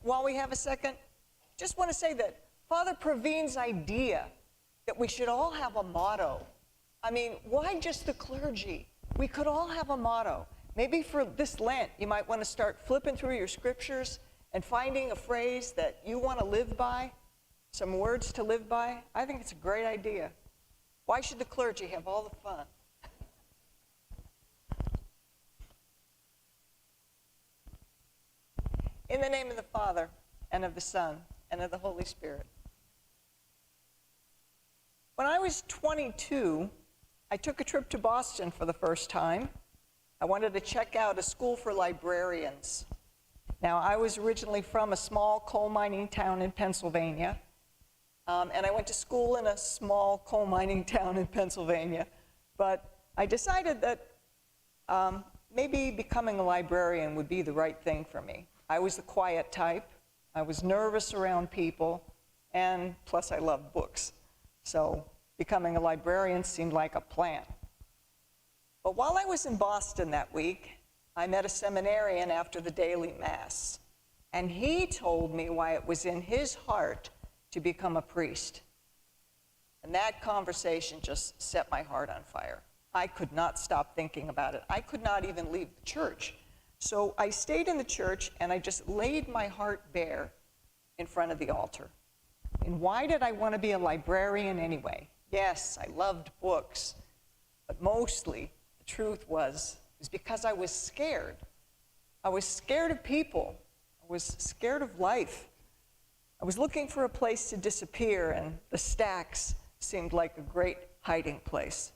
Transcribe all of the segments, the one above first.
while we have a second, just want to say that Father Praveen's idea that we should all have a motto. I mean, why just the clergy? We could all have a motto. Maybe for this Lent, you might want to start flipping through your scriptures and finding a phrase that you want to live by, some words to live by. I think it's a great idea. Why should the clergy have all the fun? In the name of the Father, and of the Son, and of the Holy Spirit. When I was 22, I took a trip to Boston for the first time. I wanted to check out a school for librarians. Now, I was originally from a small coal mining town in Pennsylvania, and I went to school in a small coal mining town in Pennsylvania, but I decided that maybe becoming a librarian would be the right thing for me. I was the quiet type, I was nervous around people, and plus I loved books. So becoming a librarian seemed like a plan. But while I was in Boston that week, I met a seminarian after the daily Mass, and he told me why it was in his heart to become a priest. And that conversation just set my heart on fire. I could not stop thinking about it. I could not even leave the church. So I stayed in the church and I just laid my heart bare in front of the altar. And why did I want to be a librarian anyway? Yes, I loved books, but mostly the truth was because I was scared. I was scared of people. I was scared of life. I was looking for a place to disappear, and the stacks seemed like a great hiding place.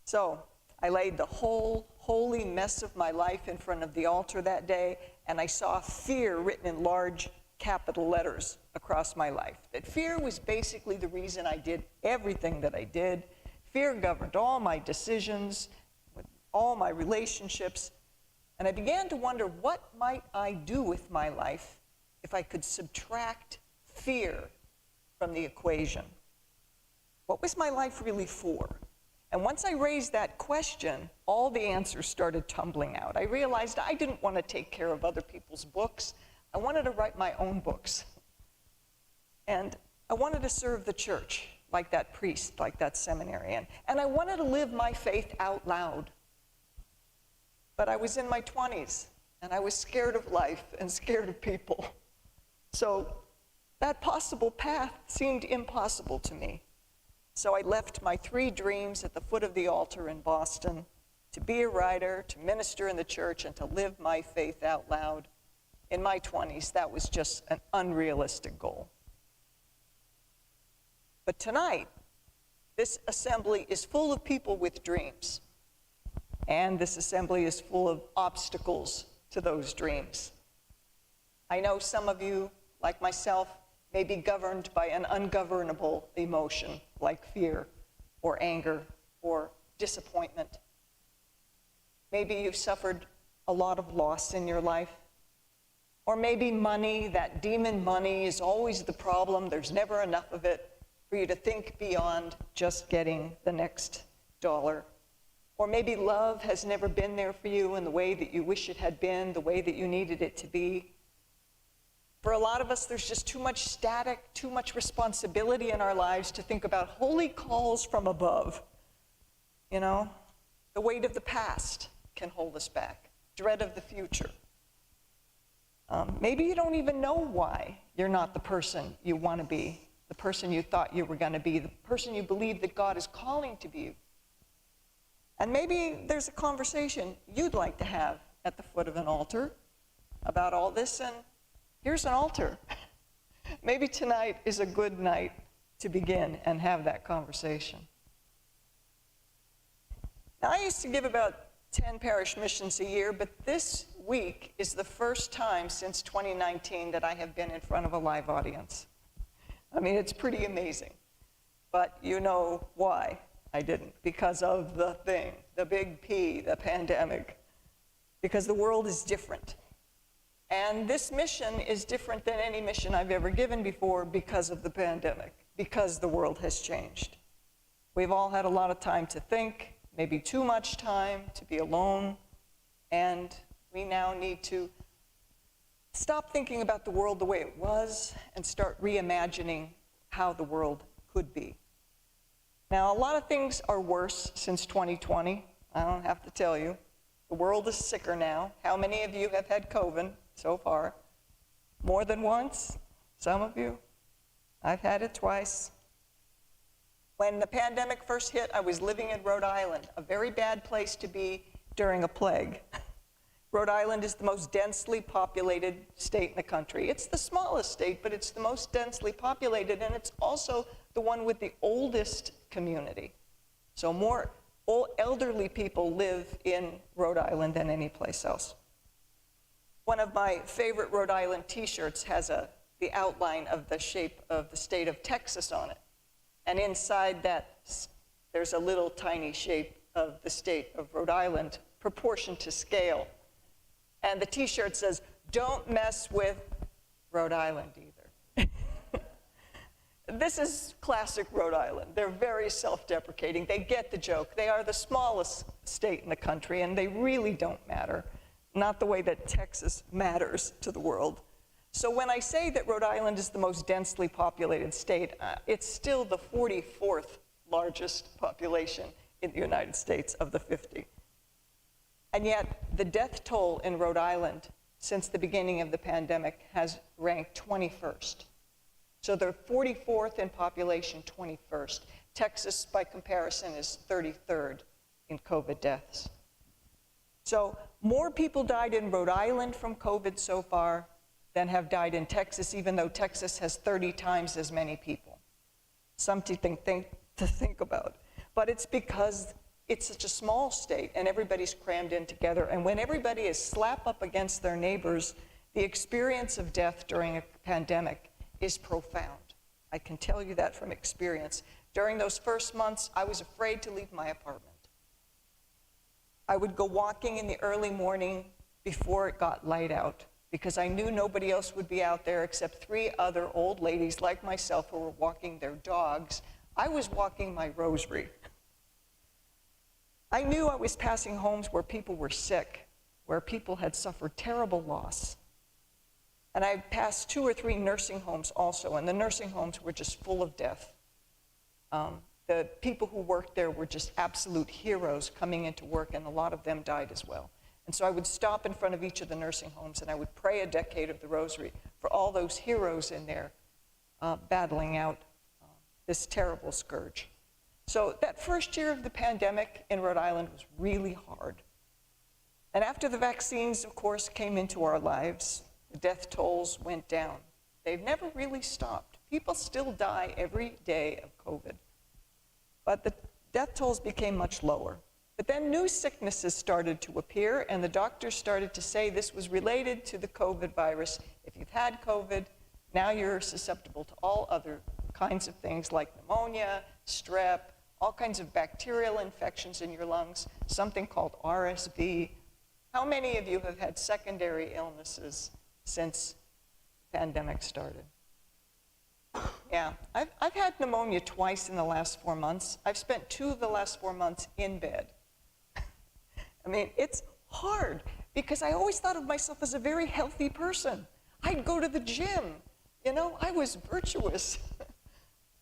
So I laid the whole holy mess of my life in front of the altar that day, and I saw fear written in large capital letters across my life. That fear was basically the reason I did everything that I did. Fear governed all my decisions, with all my relationships, and I began to wonder, what might I do with my life if I could subtract fear from the equation? What was my life really for? And once I raised that question, all the answers started tumbling out. I realized I didn't want to take care of other people's books. I wanted to write my own books. And I wanted to serve the church, like that priest, like that seminarian. And I wanted to live my faith out loud. But I was in my 20s, and I was scared of life and scared of people. So that possible path seemed impossible to me. So I left my 3 dreams at the foot of the altar in Boston to be a writer, to minister in the church, and to live my faith out loud. In my 20s, that was just an unrealistic goal. But tonight, this assembly is full of people with dreams. And this assembly is full of obstacles to those dreams. I know some of you, like myself, may be governed by an ungovernable emotion like fear or anger or disappointment. Maybe you've suffered a lot of loss in your life. Or maybe money, that demon money, is always the problem. There's never enough of it for you to think beyond just getting the next dollar. Or maybe love has never been there for you in the way that you wish it had been, the way that you needed it to be. For a lot of us, there's just too much static, too much responsibility in our lives to think about holy calls from above. You know, the weight of the past can hold us back, dread of the future. Maybe you don't even know why you're not the person you want to be, the person you thought you were going to be, the person you believe that God is calling to be. And maybe there's a conversation you'd like to have at the foot of an altar about all this, and here's an altar. Maybe tonight is a good night to begin and have that conversation. Now, I used to give about 10 parish missions a year, but this week is the first time since 2019 that I have been in front of a live audience. I mean, it's pretty amazing. But you know why I didn't. Because of the thing, the big P, the pandemic. Because the world is different. And this mission is different than any mission I've ever given before because of the pandemic, because the world has changed. We've all had a lot of time to think, maybe too much time to be alone, and we now need to stop thinking about the world the way it was and start reimagining how the world could be. Now, a lot of things are worse since 2020. I don't have to tell you. The world is sicker now. How many of you have had COVID so far? More than once? Some of you? I've had it twice. When the pandemic first hit, I was living in Rhode Island, a very bad place to be during a plague. Rhode Island is the most densely populated state in the country. It's the smallest state, but it's the most densely populated, and it's also the one with the oldest community. So more elderly people live in Rhode Island than any place else. One of my favorite Rhode Island t-shirts has the outline of the shape of the state of Texas on it. And inside that, there's a little tiny shape of the state of Rhode Island, proportioned to scale. And the t-shirt says, "Don't mess with Rhode Island either." This is classic Rhode Island. They're very self-deprecating. They get the joke. They are the smallest state in the country, and they really don't matter. Not the way that Texas matters to the world. So when I say that Rhode Island is the most densely populated state, it's still the 44th largest population in the United States of the 50. And yet, the death toll in Rhode Island since the beginning of the pandemic has ranked 21st. So they're 44th in population, 21st. Texas, by comparison, is 33rd in COVID deaths. So more people died in Rhode Island from COVID so far than have died in Texas, even though Texas has 30 times as many people. Something to think about. But it's because it's such a small state and everybody's crammed in together. And when everybody is slap up against their neighbors, the experience of death during a pandemic is profound. I can tell you that from experience. During those first months, I was afraid to leave my apartment. I would go walking in the early morning before it got light out, because I knew nobody else would be out there except 3 other old ladies like myself who were walking their dogs. I was walking my rosary. I knew I was passing homes where people were sick, where people had suffered terrible loss. And I passed 2 or 3 nursing homes also, and the nursing homes were just full of death. The people who worked there were just absolute heroes coming into work, and a lot of them died as well. And so I would stop in front of each of the nursing homes, and I would pray a decade of the rosary for all those heroes in there battling out this terrible scourge. So that first year of the pandemic in Rhode Island was really hard. And after the vaccines, of course, came into our lives, the death tolls went down. They've never really stopped. People still die every day of COVID. But the death tolls became much lower. But then new sicknesses started to appear, and the doctors started to say this was related to the COVID virus. If you've had COVID, now you're susceptible to all other kinds of things like pneumonia, strep, all kinds of bacterial infections in your lungs, something called RSV. How many of you have had secondary illnesses since the pandemic started? Yeah, I've had pneumonia twice in the last 4 months. I've spent 2 of the last 4 months in bed. I mean, it's hard because I always thought of myself as a very healthy person. I'd go to the gym, you know, I was virtuous.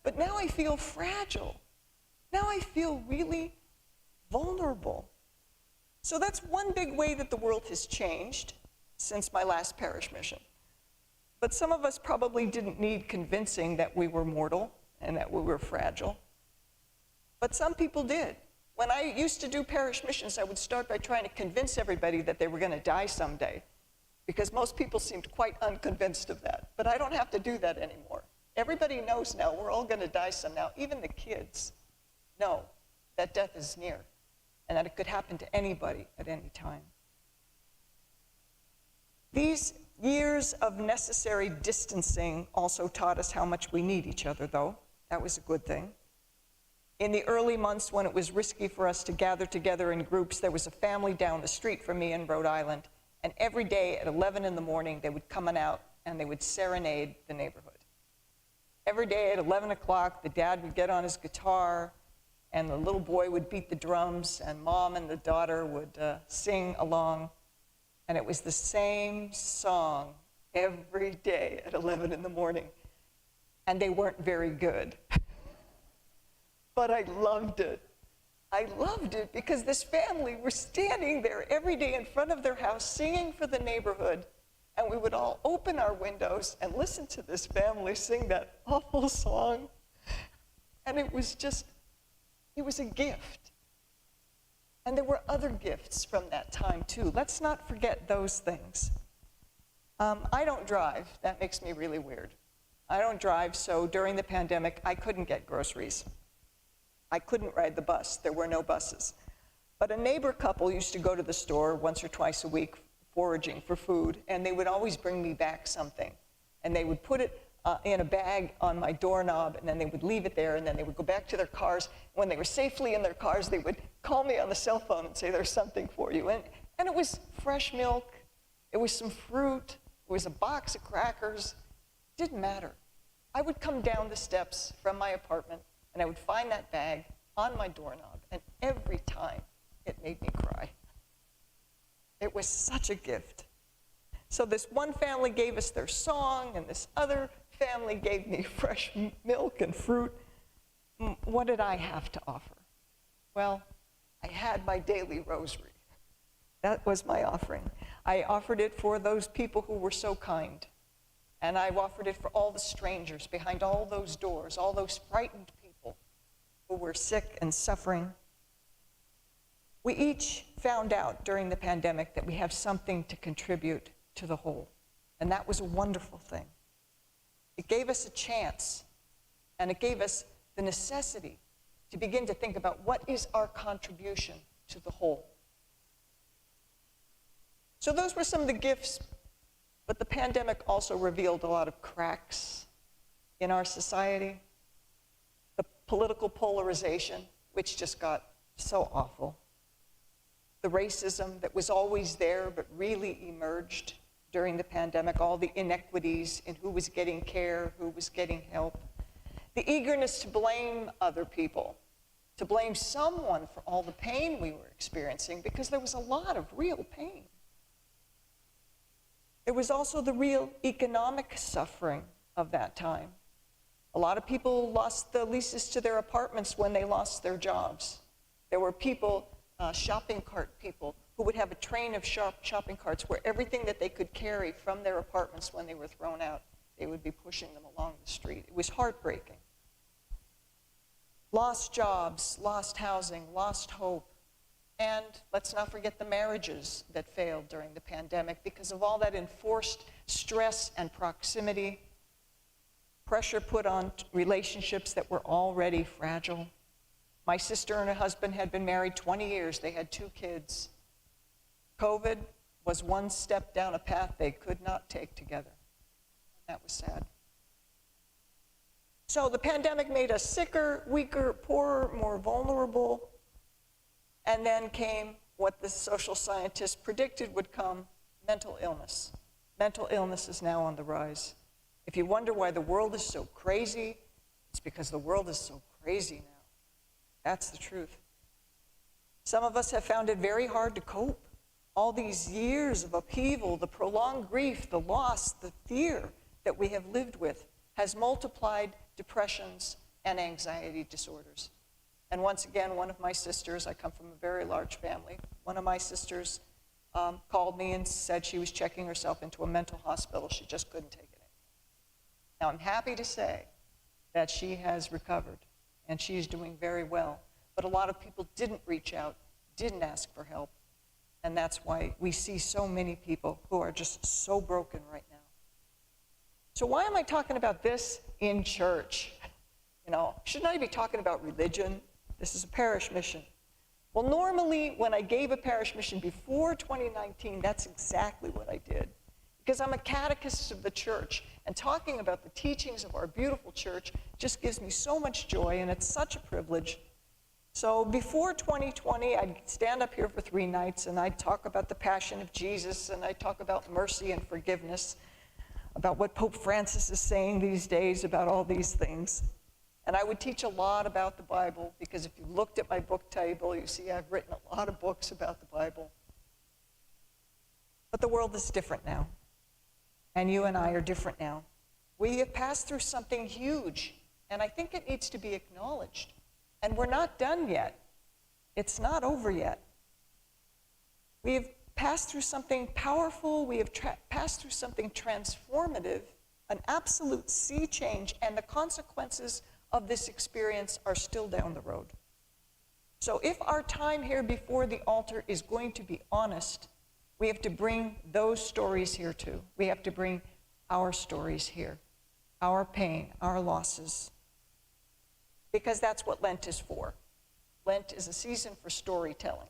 But now I feel fragile. Now I feel really vulnerable. So that's one big way that the world has changed since my last parish mission. But some of us probably didn't need convincing that we were mortal and that we were fragile. But some people did. When I used to do parish missions, I would start by trying to convince everybody that they were going to die someday, because most people seemed quite unconvinced of that. But I don't have to do that anymore. Everybody knows now we're all going to die some now. Even the kids know that death is near and that it could happen to anybody at any time. These years of necessary distancing also taught us how much we need each other, though. That was a good thing. In the early months when it was risky for us to gather together in groups, there was a family down the street from me in Rhode Island, and every day at 11 in the morning, they would come out and they would serenade the neighborhood. Every day at 11 o'clock, the dad would get on his guitar, and the little boy would beat the drums, and mom and the daughter would sing along. And it was the same song every day at 11 in the morning. And they weren't very good. But I loved it. I loved it because this family were standing there every day in front of their house singing for the neighborhood. And we would all open our windows and listen to this family sing that awful song. And it was a gift. And there were other gifts from that time too. Let's not forget those things. I don't drive. That makes me really weird. I don't drive, so during the pandemic, I couldn't get groceries. I couldn't ride the bus. There were no buses. But a neighbor couple used to go to the store once or twice a week foraging for food, and they would always bring me back something. And they would put it in a bag on my doorknob, and then they would leave it there, and then they would go back to their cars. When they were safely in their cars, they would call me on the cell phone and say, "There's something for you." And it was fresh milk, it was some fruit, it was a box of crackers. It didn't matter. I would come down the steps from my apartment, and I would find that bag on my doorknob, and every time it made me cry. It was such a gift. So this one family gave us their song, and this other family gave me fresh milk and fruit. What did I have to offer? Well, I had my daily rosary. That was my offering. I offered it for those people who were so kind. And I offered it for all the strangers behind all those doors, all those frightened people who were sick and suffering. We each found out during the pandemic that we have something to contribute to the whole. And that was a wonderful thing. It gave us a chance, and it gave us the necessity to begin to think about what is our contribution to the whole. So those were some of the gifts, but the pandemic also revealed a lot of cracks in our society. The political polarization, which just got so awful. The racism that was always there but really emerged during the pandemic, all the inequities in who was getting care, who was getting help. The eagerness to blame other people, to blame someone for all the pain we were experiencing, because there was a lot of real pain. There was also the real economic suffering of that time. A lot of people lost the leases to their apartments when they lost their jobs. There were people, shopping cart people, who would have a train of shopping carts where everything that they could carry from their apartments when they were thrown out, they would be pushing them along the street. It was heartbreaking. Lost jobs, lost housing, lost hope. And let's not forget the marriages that failed during the pandemic because of all that enforced stress and proximity, pressure put on relationships that were already fragile. My sister and her husband had been married 20 years. They had 2 kids. COVID was one step down a path they could not take together. And that was sad. So the pandemic made us sicker, weaker, poorer, more vulnerable. And then came what the social scientists predicted would come, mental illness. Mental illness is now on the rise. If you wonder why the world is so crazy, it's because the world is so crazy now. That's the truth. Some of us have found it very hard to cope. All these years of upheaval, the prolonged grief, the loss, the fear that we have lived with has multiplied depressions and anxiety disorders. And once again, one of my sisters, I come from a very large family, one of my sisters called me and said she was checking herself into a mental hospital. She just couldn't take it anymore. Now, I'm happy to say that she has recovered, and she is doing very well. But a lot of people didn't reach out, didn't ask for help, and that's why we see so many people who are just so broken right now. So why am I talking about this in church? You know, shouldn't I be talking about religion? This is a parish mission. Well, normally when I gave a parish mission before 2019, that's exactly what I did. Because I'm a catechist of the church, and talking about the teachings of our beautiful church just gives me so much joy, and it's such a privilege. So before 2020, I'd stand up here for 3 nights, and I'd talk about the passion of Jesus, and I'd talk about mercy and forgiveness, about what Pope Francis is saying these days about all these things. And I would teach a lot about the Bible, because if you looked at my book table, you see I've written a lot of books about the Bible. But the world is different now. And you and I are different now. We have passed through something huge, and I think it needs to be acknowledged. And we're not done yet. It's not over yet. We have passed through something powerful. We have passed through something transformative, an absolute sea change, and the consequences of this experience are still down the road. So if our time here before the altar is going to be honest, we have to bring those stories here too. We have to bring our stories here, our pain, our losses, because that's what Lent is for. Lent is a season for storytelling.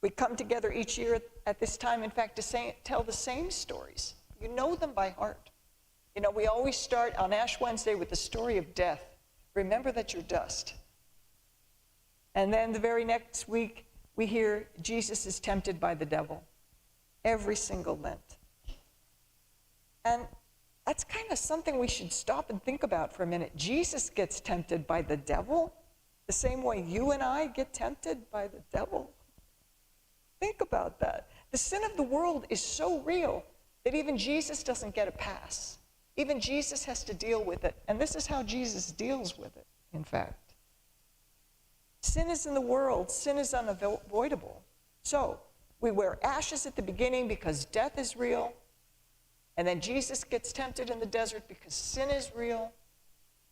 We come together each year at this time, in fact, to tell the same stories. You know them by heart. You know, we always start on Ash Wednesday with the story of death. Remember that you're dust. And then the very next week, we hear Jesus is tempted by the devil. Every single Lent. And that's kind of something we should stop and think about for a minute. Jesus gets tempted by the devil the same way you and I get tempted by the devil. Think about that. The sin of the world is so real that even Jesus doesn't get a pass. Even Jesus has to deal with it. And this is how Jesus deals with it, in fact. Sin is in the world. Sin is unavoidable. So, we wear ashes at the beginning because death is real. And then Jesus gets tempted in the desert because sin is real.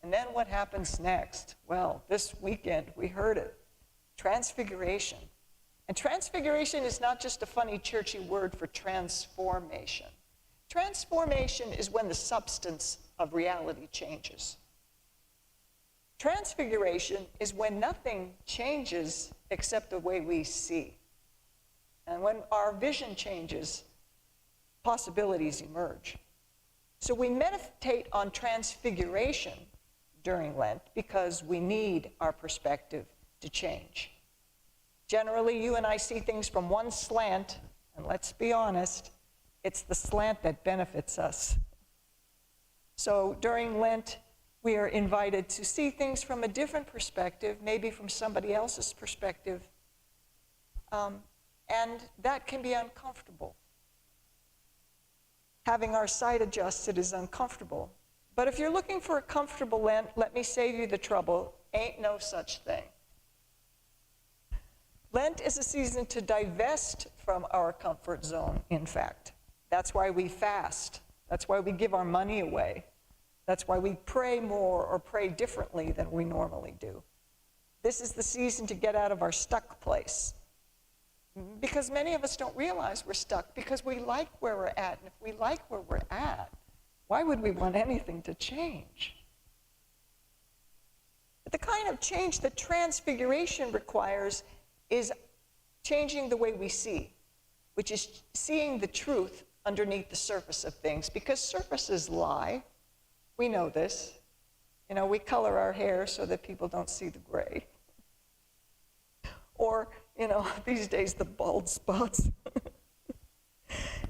And then what happens next? Well, this weekend we heard it. Transfiguration. And transfiguration is not just a funny churchy word for transformation. Transformation is when the substance of reality changes. Transfiguration is when nothing changes except the way we see. And when our vision changes, possibilities emerge. So we meditate on transfiguration during Lent because we need our perspective to change. Generally, you and I see things from one slant, and let's be honest, it's the slant that benefits us. So during Lent, we are invited to see things from a different perspective, maybe from somebody else's perspective, and that can be uncomfortable. Having our sight adjusted is uncomfortable. But if you're looking for a comfortable Lent, let me save you the trouble. Ain't no such thing. Lent is a season to divest from our comfort zone, in fact. That's why we fast. That's why we give our money away. That's why we pray more or pray differently than we normally do. This is the season to get out of our stuck place. Because many of us don't realize we're stuck because we like where we're at. And if we like where we're at, why would we want anything to change? But the kind of change that transfiguration requires is changing the way we see, which is seeing the truth underneath the surface of things, because surfaces lie. We know this. You know, we color our hair so that people don't see the gray. Or, you know, these days the bald spots.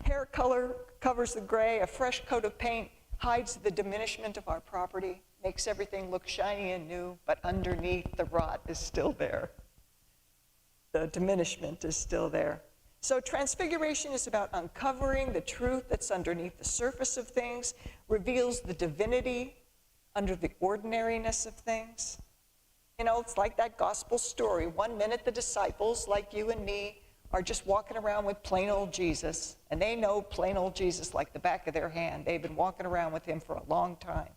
Hair color covers the gray. A fresh coat of paint hides the diminishment of our property, makes everything look shiny and new, but underneath the rot is still there. The diminishment is still there. So transfiguration is about uncovering the truth that's underneath the surface of things, reveals the divinity under the ordinariness of things. You know, it's like that gospel story. 1 minute the disciples, like you and me, are just walking around with plain old Jesus, and they know plain old Jesus like the back of their hand. They've been walking around with him for a long time.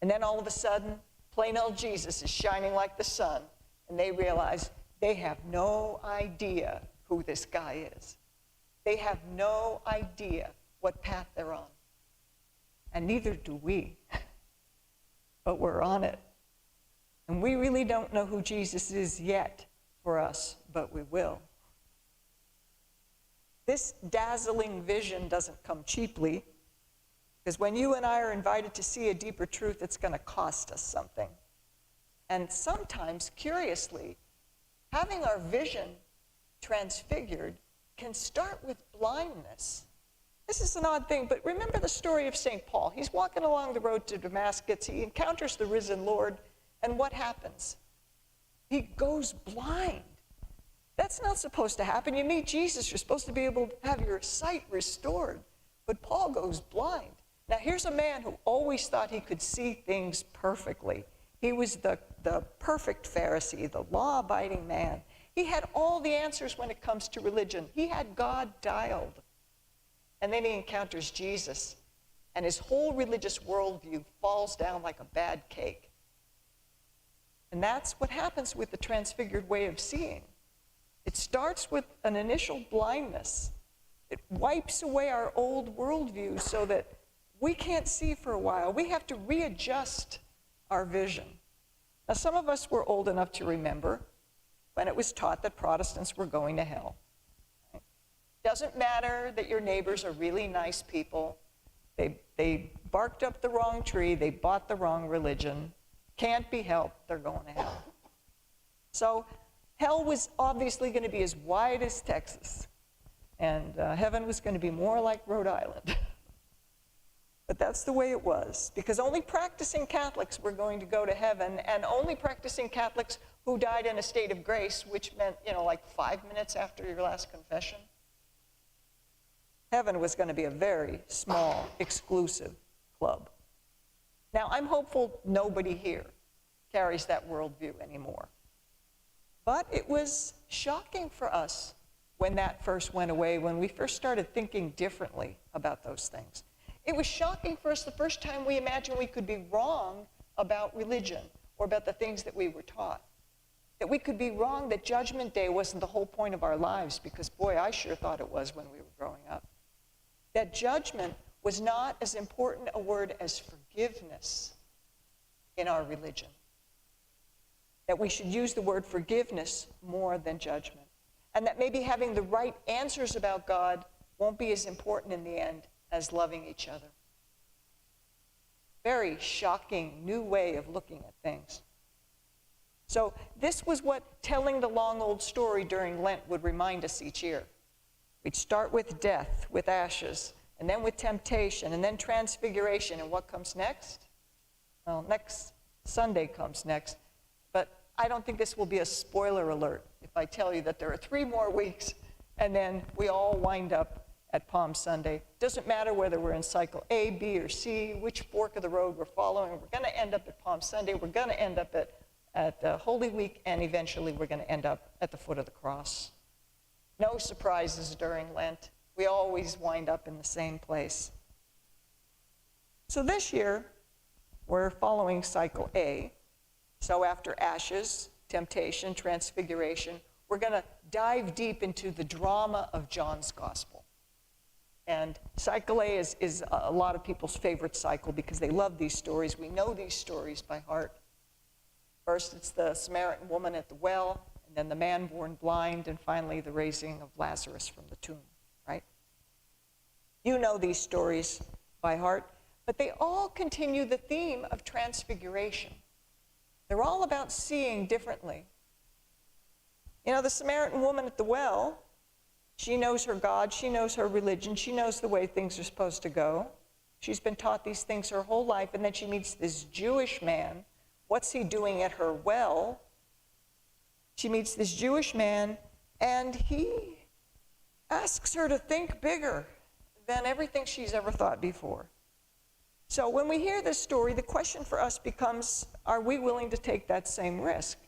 And then all of a sudden, plain old Jesus is shining like the sun, and they realize they have no idea who this guy is. They have no idea what path they're on. And neither do we, but we're on it. And we really don't know who Jesus is yet for us, but we will. This dazzling vision doesn't come cheaply, because when you and I are invited to see a deeper truth, it's going to cost us something. And sometimes, curiously, having our vision transfigured can start with blindness. This is an odd thing, but remember the story of St. Paul. He's walking along the road to Damascus. He encounters the risen Lord, and what happens? He goes blind. That's not supposed to happen. You meet Jesus, you're supposed to be able to have your sight restored. But Paul goes blind. Now, here's a man who always thought he could see things perfectly. He was the perfect Pharisee, the law-abiding man. He had all the answers when it comes to religion. He had God dialed. And then he encounters Jesus, and his whole religious worldview falls down like a bad cake. And that's what happens with the transfigured way of seeing. It starts with an initial blindness. It wipes away our old worldview so that we can't see for a while. We have to readjust our vision. Now, some of us were old enough to remember when it was taught that Protestants were going to hell. Doesn't matter that your neighbors are really nice people. They barked up the wrong tree. They bought the wrong religion. Can't be helped. They're going to hell. So hell was obviously going to be as wide as Texas. And heaven was going to be more like Rhode Island. But that's the way it was, because only practicing Catholics were going to go to heaven, and only practicing Catholics who died in a state of grace, which meant, like 5 minutes after your last confession. Heaven was going to be a very small, exclusive club. Now, I'm hopeful nobody here carries that worldview anymore. But it was shocking for us when that first went away, when we first started thinking differently about those things. It was shocking for us the first time we imagined we could be wrong about religion or about the things that we were taught. That we could be wrong, that Judgment Day wasn't the whole point of our lives, because boy, I sure thought it was when we were growing up. That judgment was not as important a word as forgiveness in our religion. That we should use the word forgiveness more than judgment. And that maybe having the right answers about God won't be as important in the end as loving each other. Very shocking new way of looking at things. So this was what telling the long old story during Lent would remind us each year. We'd start with death, with ashes, and then with temptation, and then transfiguration. And what comes next? Well, next Sunday comes next. But I don't think this will be a spoiler alert if I tell you that there are 3 more weeks, and then we all wind up at Palm Sunday. Doesn't matter whether we're in cycle A, B, or C, which fork of the road we're following. We're going to end up at Palm Sunday. We're going to end up at Holy Week, and eventually we're going to end up at the foot of the cross. No surprises during Lent. We always wind up in the same place. So this year, we're following cycle A. So after ashes, temptation, transfiguration, we're going to dive deep into the drama of John's Gospel. And cycle A is a lot of people's favorite cycle because they love these stories. We know these stories by heart. First, it's the Samaritan woman at the well, and then the man born blind, and finally the raising of Lazarus from the tomb, right? You know these stories by heart, but they all continue the theme of transfiguration. They're all about seeing differently. The Samaritan woman at the well, she knows her God, she knows her religion, she knows the way things are supposed to go. She's been taught these things her whole life, and then she meets this Jewish man. What's he doing at her well? She meets this Jewish man, and he asks her to think bigger than everything she's ever thought before. So when we hear this story, the question for us becomes, are we willing to take that same risk?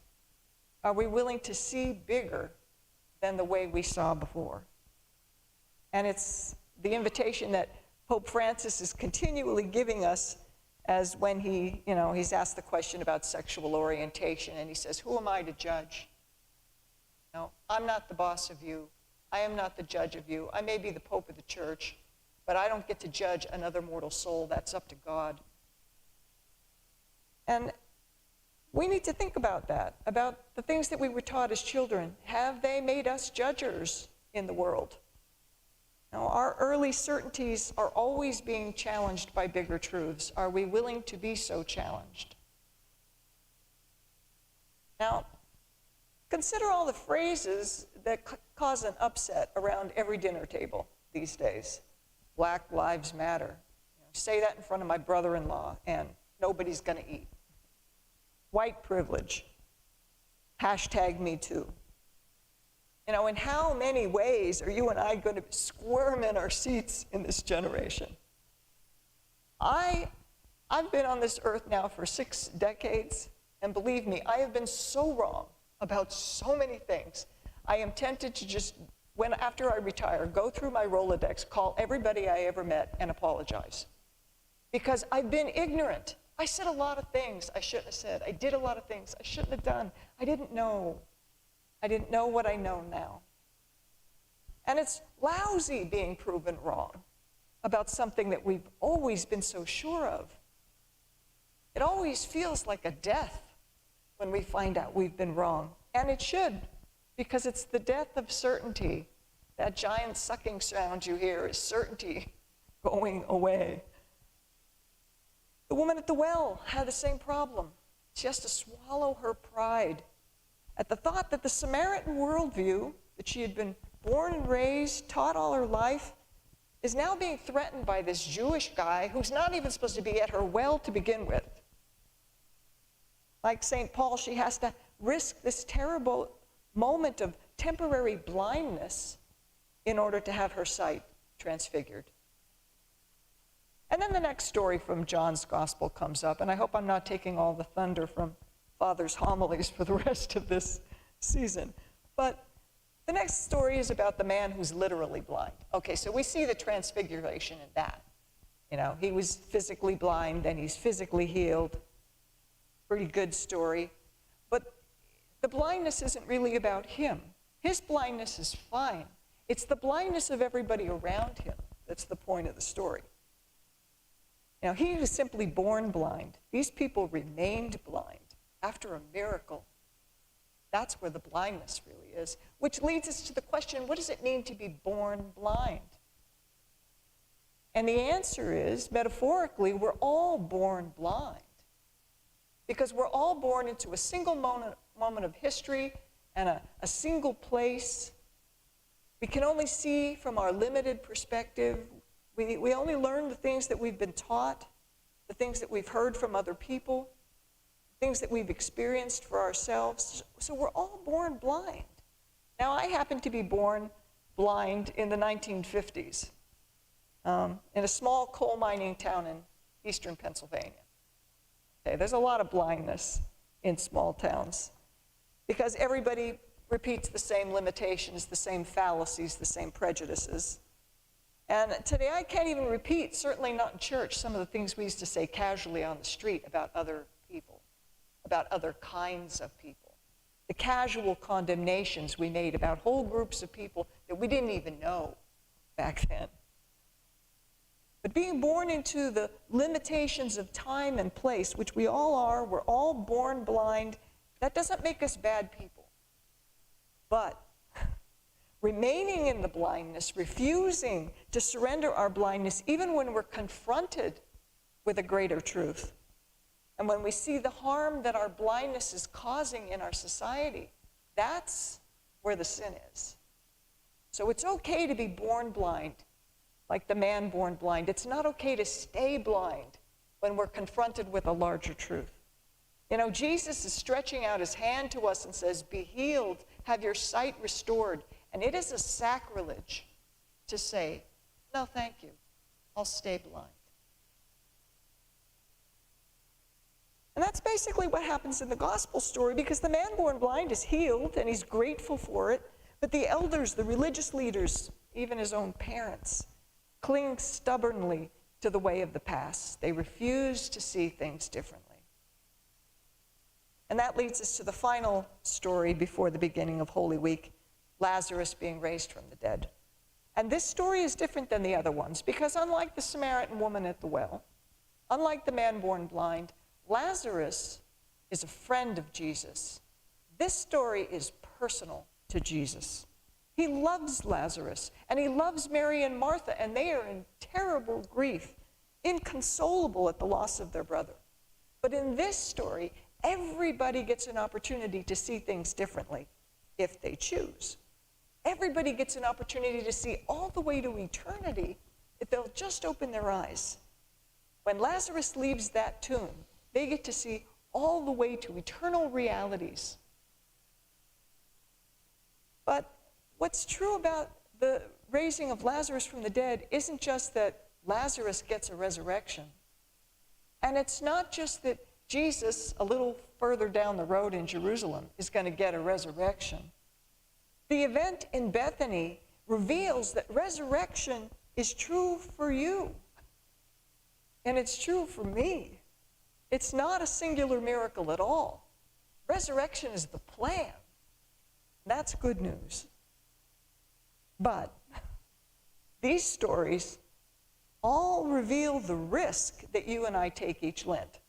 Are we willing to see bigger than the way we saw before? And it's the invitation that Pope Francis is continually giving us, as when he's asked the question about sexual orientation, and he says, who am I to judge? No, I'm not the boss of you. I am not the judge of you. I may be the Pope of the Church, but I don't get to judge another mortal soul. That's up to God. And we need to think about that, about the things that we were taught as children. Have they made us judgers in the world? Now, our early certainties are always being challenged by bigger truths. Are we willing to be so challenged? Now, consider all the phrases that cause an upset around every dinner table these days. Black Lives Matter. Say that in front of my brother-in-law, and nobody's going to eat. White privilege. #MeToo. In how many ways are you and I going to squirm in our seats in this generation? I've been on this earth now for 6 decades, and believe me, I have been so wrong about so many things. I am tempted to just, after I retire, go through my Rolodex, call everybody I ever met, and apologize. Because I've been ignorant. I said a lot of things I shouldn't have said. I did a lot of things I shouldn't have done. I didn't know. I didn't know what I know now. And it's lousy being proven wrong about something that we've always been so sure of. It always feels like a death when we find out we've been wrong. And it should, because it's the death of certainty. That giant sucking sound you hear is certainty going away. The woman at the well had the same problem. She has to swallow her pride at the thought that the Samaritan worldview that she had been born and raised, taught all her life, is now being threatened by this Jewish guy who's not even supposed to be at her well to begin with. Like St. Paul, she has to risk this terrible moment of temporary blindness in order to have her sight transfigured. And then the next story from John's Gospel comes up, and I hope I'm not taking all the thunder from Father's homilies for the rest of this season. But the next story is about the man who's literally blind. Okay, so we see the transfiguration in that. He was physically blind, then he's physically healed. Pretty good story. But the blindness isn't really about him. His blindness is fine. It's the blindness of everybody around him that's the point of the story. He was simply born blind. These people remained blind after a miracle. That's where the blindness really is, which leads us to the question, what does it mean to be born blind? And the answer is, metaphorically, we're all born blind, because we're all born into a single moment of history and a single place. We can only see from our limited perspective. We only learn the things that we've been taught, the things that we've heard from other people, things that we've experienced for ourselves. So we're all born blind. Now, I happen to be born blind in the 1950s in a small coal mining town in eastern Pennsylvania. Okay, there's a lot of blindness in small towns because everybody repeats the same limitations, the same fallacies, the same prejudices. And today I can't even repeat, certainly not in church, some of the things we used to say casually on the street about other people, about other kinds of people. The casual condemnations we made about whole groups of people that we didn't even know back then. But being born into the limitations of time and place, which we all are, we're all born blind, that doesn't make us bad people. But remaining in the blindness, refusing to surrender our blindness, even when we're confronted with a greater truth, and when we see the harm that our blindness is causing in our society, that's where the sin is. So it's okay to be born blind, like the man born blind. It's not okay to stay blind when we're confronted with a larger truth. Jesus is stretching out his hand to us and says, be healed, have your sight restored. And it is a sacrilege to say, no, thank you, I'll stay blind. And that's basically what happens in the gospel story, because the man born blind is healed and he's grateful for it, but the elders, the religious leaders, even his own parents, cling stubbornly to the way of the past. They refuse to see things differently. And that leads us to the final story before the beginning of Holy Week, Lazarus being raised from the dead. And this story is different than the other ones, because unlike the Samaritan woman at the well, unlike the man born blind, Lazarus is a friend of Jesus. This story is personal to Jesus. He loves Lazarus, and he loves Mary and Martha, and they are in terrible grief, inconsolable at the loss of their brother. But in this story, everybody gets an opportunity to see things differently if they choose. Everybody gets an opportunity to see all the way to eternity if they'll just open their eyes. When Lazarus leaves that tomb, they get to see all the way to eternal realities. But what's true about the raising of Lazarus from the dead isn't just that Lazarus gets a resurrection. And it's not just that Jesus, a little further down the road in Jerusalem, is going to get a resurrection. The event in Bethany reveals that resurrection is true for you. And it's true for me. It's not a singular miracle at all. Resurrection is the plan. That's good news. But these stories all reveal the risk that you and I take each Lent.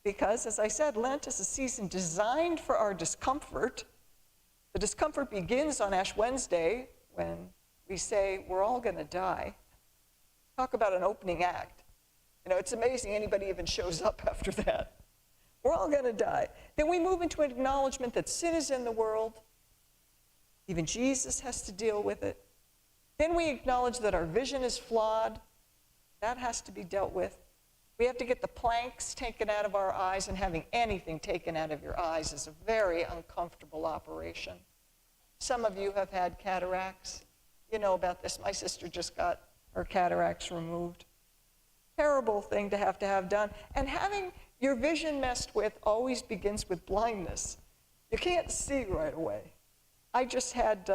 Because, as I said, Lent is a season designed for our discomfort. The discomfort begins on Ash Wednesday when we say we're all going to die. Talk about an opening act. You know, it's amazing anybody even shows up after that. We're all going to die. Then we move into an acknowledgement that sin is in the world. Even Jesus has to deal with it. Then we acknowledge that our vision is flawed. That has to be dealt with. We have to get the planks taken out of our eyes, and having anything taken out of your eyes is a very uncomfortable operation. Some of you have had cataracts. You know about this. My sister just got her cataracts removed. Terrible thing to have done. And having your vision messed with always begins with blindness. You can't see right away. I just had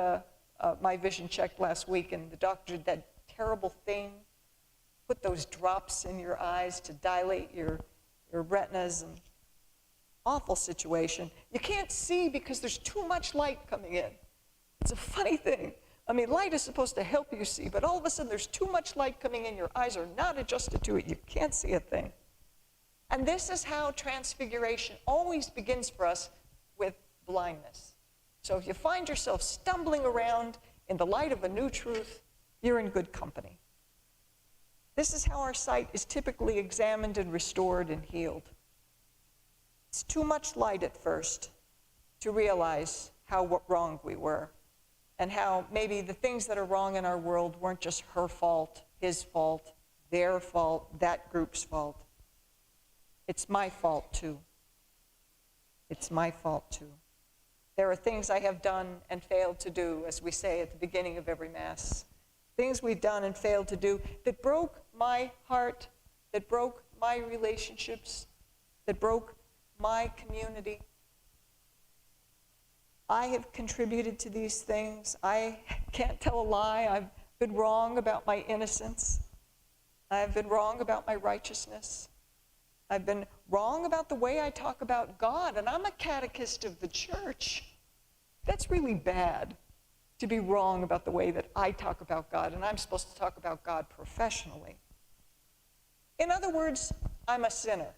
my vision checked last week, and the doctor did that terrible thing, put those drops in your eyes to dilate your retinas, and awful situation. You can't see because there's too much light coming in. It's a funny thing. I mean, light is supposed to help you see, but all of a sudden there's too much light coming in. Your eyes are not adjusted to it. You can't see a thing. And this is how transfiguration always begins for us, with blindness. So if you find yourself stumbling around in the light of a new truth, you're in good company. This is how our sight is typically examined and restored and healed. It's too much light at first to realize how wrong we were, and how maybe the things that are wrong in our world weren't just her fault, his fault, their fault, that group's fault. It's my fault too. It's my fault too. There are things I have done and failed to do, as we say at the beginning of every Mass. Things we've done and failed to do that broke my heart, that broke my relationships, that broke my community. I have contributed to these things. I can't tell a lie. I've been wrong about my innocence. I've been wrong about my righteousness. I've been wrong about the way I talk about God, and I'm a catechist of the church. That's really bad, to be wrong about the way that I talk about God, and I'm supposed to talk about God professionally. In other words, I'm a sinner.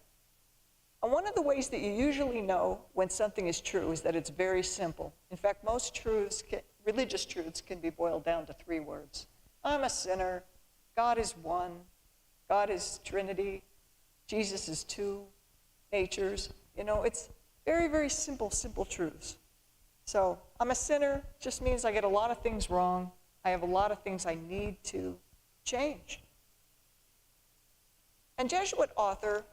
And one of the ways that you usually know when something is true is that it's very simple. In fact, most truths, religious truths, can be boiled down to 3 words. I'm a sinner. God is one. God is Trinity. Jesus is 2 natures. You know, it's very, very simple truths. So I'm a sinner just means I get a lot of things wrong. I have a lot of things I need to change. And Jesuit author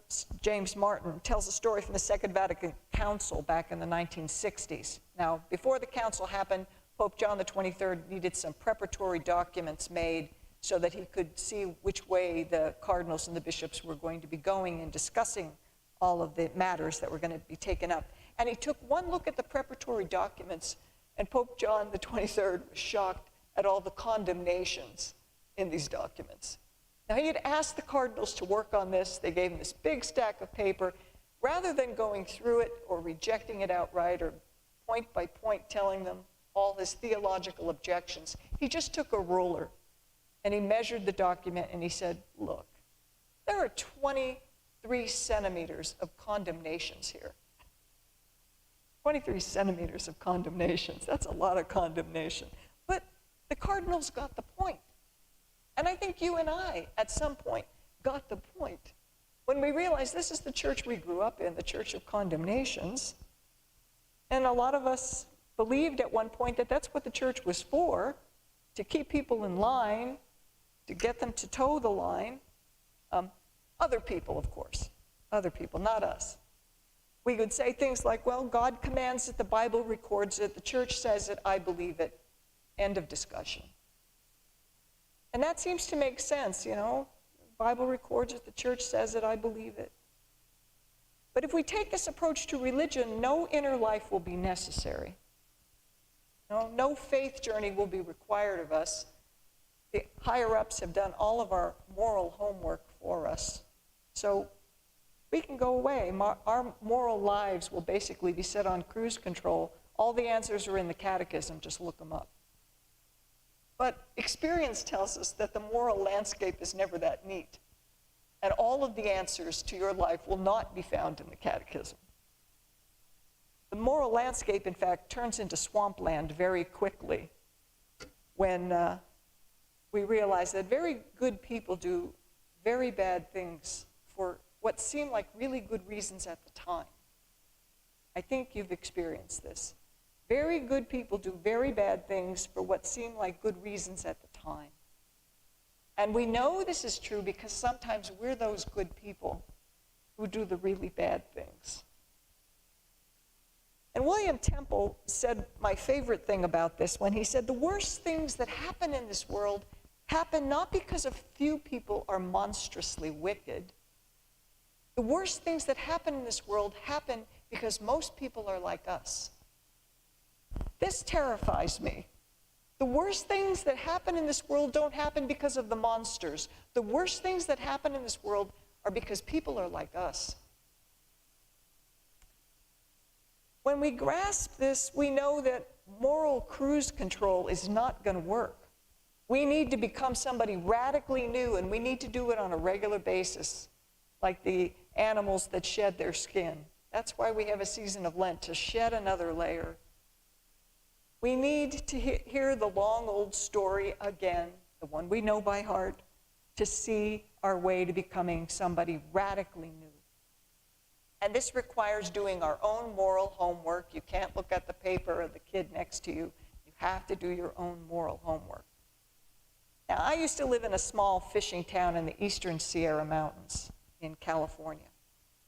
James Martin tells a story from the Second Vatican Council back in the 1960s. Now, before the council happened, Pope John XXIII needed some preparatory documents made so that he could see which way the cardinals and the bishops were going to be going in discussing all of the matters that were going to be taken up. And he took one look at the preparatory documents, and Pope John XXIII was shocked at all the condemnations in these documents. Now, he had asked the cardinals to work on this. They gave him this big stack of paper. Rather than going through it or rejecting it outright or point by point telling them all his theological objections, he just took a ruler and he measured the document and he said, look, there are 23 centimeters of condemnations here. 23 centimeters of condemnations. That's a lot of condemnation. But the cardinals got the point. And I think you and I, at some point, got the point. When we realized this is the church we grew up in, the church of condemnations, and a lot of us believed at one point that that's what the church was for, to keep people in line, to get them to toe the line. Other people, of course. Other people, not us. We would say things like, well, God commands it, the Bible records it, the church says it, I believe it. End of discussion. And that seems to make sense, you know. The Bible records it, the church says it, I believe it. But if we take this approach to religion, no inner life will be necessary. No faith journey will be required of us. The higher-ups have done all of our moral homework for us. So we can go away. Our moral lives will basically be set on cruise control. All the answers are in the catechism, just look them up. But experience tells us that the moral landscape is never that neat. And all of the answers to your life will not be found in the catechism. The moral landscape, in fact, turns into swampland very quickly when we realize that very good people do very bad things for what seem like really good reasons at the time. I think you've experienced this. Very good people do very bad things for what seem like good reasons at the time. And we know this is true because sometimes we're those good people who do the really bad things. And William Temple said my favorite thing about this when he said, the worst things that happen in this world happen not because a few people are monstrously wicked. The worst things that happen in this world happen because most people are like us. This terrifies me. The worst things that happen in this world don't happen because of the monsters. The worst things that happen in this world are because people are like us. When we grasp this, we know that moral cruise control is not going to work. We need to become somebody radically new, and we need to do it on a regular basis, like the animals that shed their skin. That's why we have a season of Lent, to shed another layer. We need to hear the long old story again, the one we know by heart, to see our way to becoming somebody radically new. And this requires doing our own moral homework. You can't look at the paper or the kid next to you. You have to do your own moral homework. Now, I used to live in a small fishing town in the eastern Sierra Mountains in California.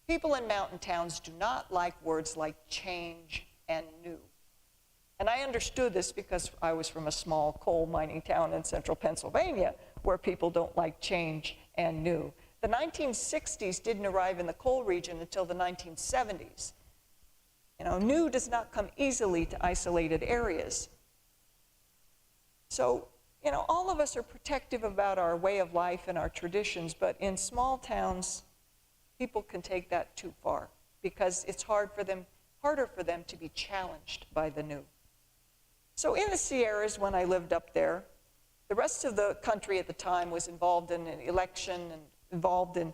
People in mountain towns do not like words like change and new. And I understood this because I was from a small coal mining town in central Pennsylvania where people don't like change and new. The 1960s didn't arrive in the coal region until the 1970s. You know, new does not come easily to isolated areas. So, you know, all of us are protective about our way of life and our traditions, but in small towns, people can take that too far because it's harder for them to be challenged by the new. So in the Sierras, when I lived up there, the rest of the country at the time was involved in an election and involved in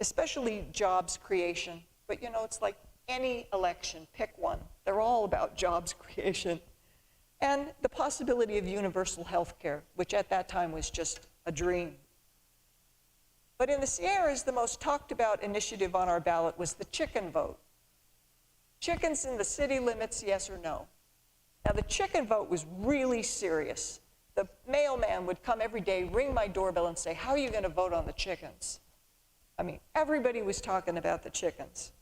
especially jobs creation. But you know, it's like any election, pick one. They're all about jobs creation. And the possibility of universal health care, which at that time was just a dream. But in the Sierras, the most talked about initiative on our ballot was the chicken vote. Chickens in the city limits, yes or no? Now, the chicken vote was really serious. The mailman would come every day, ring my doorbell, and say, how are you going to vote on the chickens? I mean, everybody was talking about the chickens.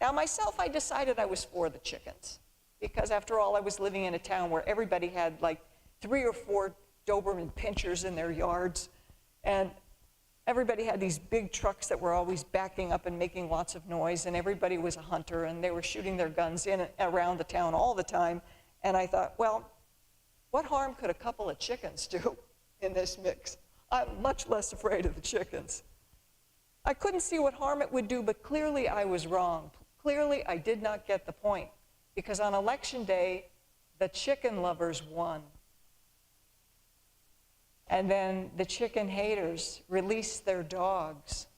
Now, myself, I decided I was for the chickens, because after all, I was living in a town where everybody had like 3 or 4 Doberman pinchers in their yards, and everybody had these big trucks that were always backing up and making lots of noise, and everybody was a hunter, and they were shooting their guns in and around the town all the time. And I thought, well, what harm could a couple of chickens do in this mix? I'm much less afraid of the chickens. I couldn't see what harm it would do, but clearly I was wrong. Clearly I did not get the point, because on election day, the chicken lovers won. And then the chicken haters released their dogs,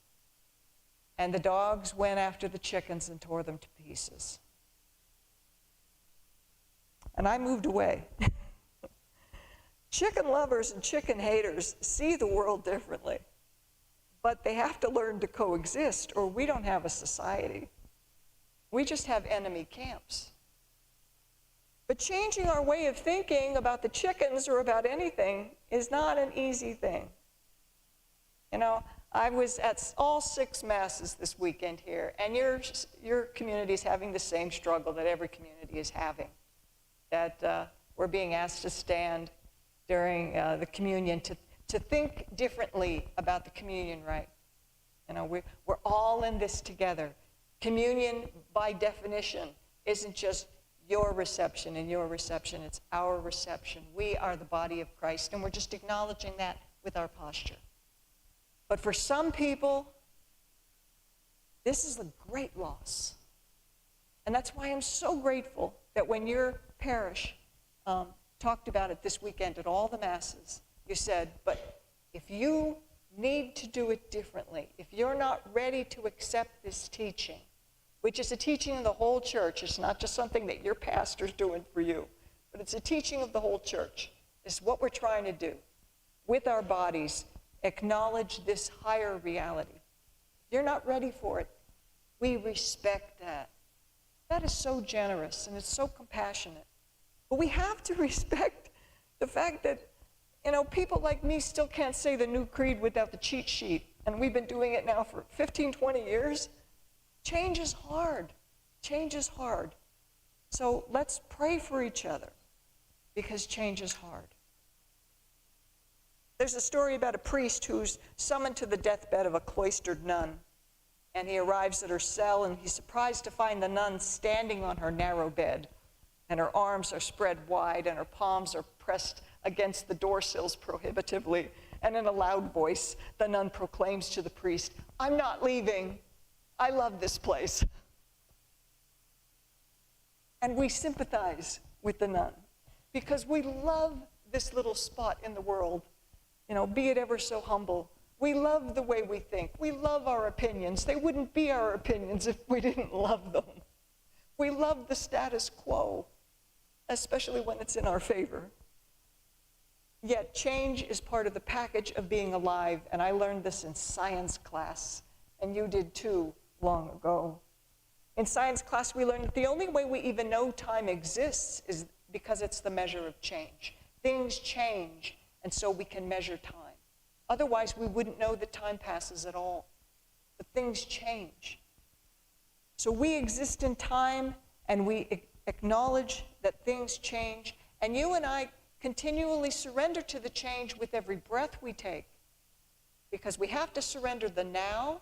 and the dogs went after the chickens and tore them to pieces. And I moved away. Chicken lovers and chicken haters see the world differently, but they have to learn to coexist, or we don't have a society. We just have enemy camps. But changing our way of thinking about the chickens or about anything is not an easy thing. You know, I was at all 6 masses this weekend here, and your community is having the same struggle that every community is having. That we're being asked to stand during the communion to think differently about the communion rite. You know, we're all in this together. Communion, by definition, isn't just your reception and your reception, it's our reception. We are the body of Christ, and we're just acknowledging that with our posture. But for some people, this is a great loss. And that's why I'm so grateful that when your parish talked about it this weekend at all the masses, you said, but if you need to do it differently, if you're not ready to accept this teaching, which is a teaching of the whole church, it's not just something that your pastor's doing for you, but it's a teaching of the whole church. It's what we're trying to do with our bodies, acknowledge this higher reality. If you're not ready for it, we respect that. That is so generous and it's so compassionate. But we have to respect the fact that, you know, people like me still can't say the new creed without the cheat sheet, and we've been doing it now for 15, 20 years. Change is hard. Change is hard. So let's pray for each other, because change is hard. There's a story about a priest who's summoned to the deathbed of a cloistered nun, and he arrives at her cell, and he's surprised to find the nun standing on her narrow bed, and her arms are spread wide, and her palms are pressed against the door sills prohibitively, and in a loud voice, the nun proclaims to the priest, "I'm not leaving. I love this place." And we sympathize with the nun, because we love this little spot in the world, you know, be it ever so humble. We love the way we think. We love our opinions. They wouldn't be our opinions if we didn't love them. We love the status quo, especially when it's in our favor. Yet change is part of the package of being alive, and I learned this in science class, and you did too long ago. In science class, we learned that the only way we even know time exists is because it's the measure of change. Things change, and so we can measure time. Otherwise, we wouldn't know that time passes at all. But things change. So we exist in time, and we acknowledge that things change, and you and I continually surrender to the change with every breath we take, because we have to surrender the now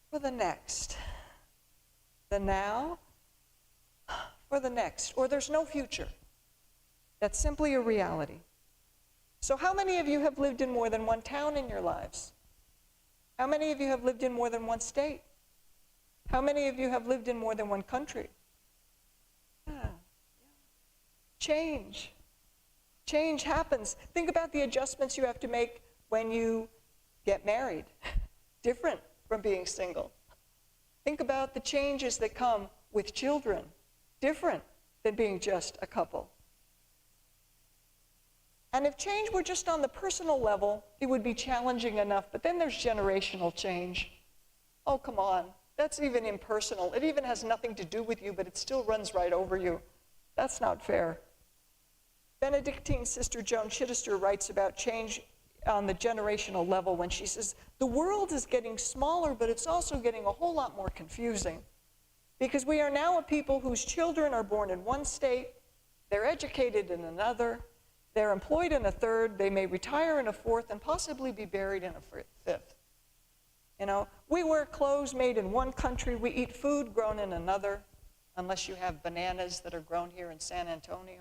for the next. The now for the next, or there's no future. That's simply a reality. So how many of you have lived in more than one town in your lives? How many of you have lived in more than one state? How many of you have lived in more than one country? Change. Change happens. Think about the adjustments you have to make when you get married. Different from being single. Think about the changes that come with children. Different than being just a couple. And if change were just on the personal level, it would be challenging enough, but then there's generational change. Oh, come on. That's even impersonal. It even has nothing to do with you, but it still runs right over you. That's not fair. Benedictine Sister Joan Chittister writes about change on the generational level when she says, the world is getting smaller, but it's also getting a whole lot more confusing, because we are now a people whose children are born in one state, they're educated in another, they're employed in a third, they may retire in a fourth, and possibly be buried in a fifth. You know, we wear clothes made in one country, we eat food grown in another, unless you have bananas that are grown here in San Antonio.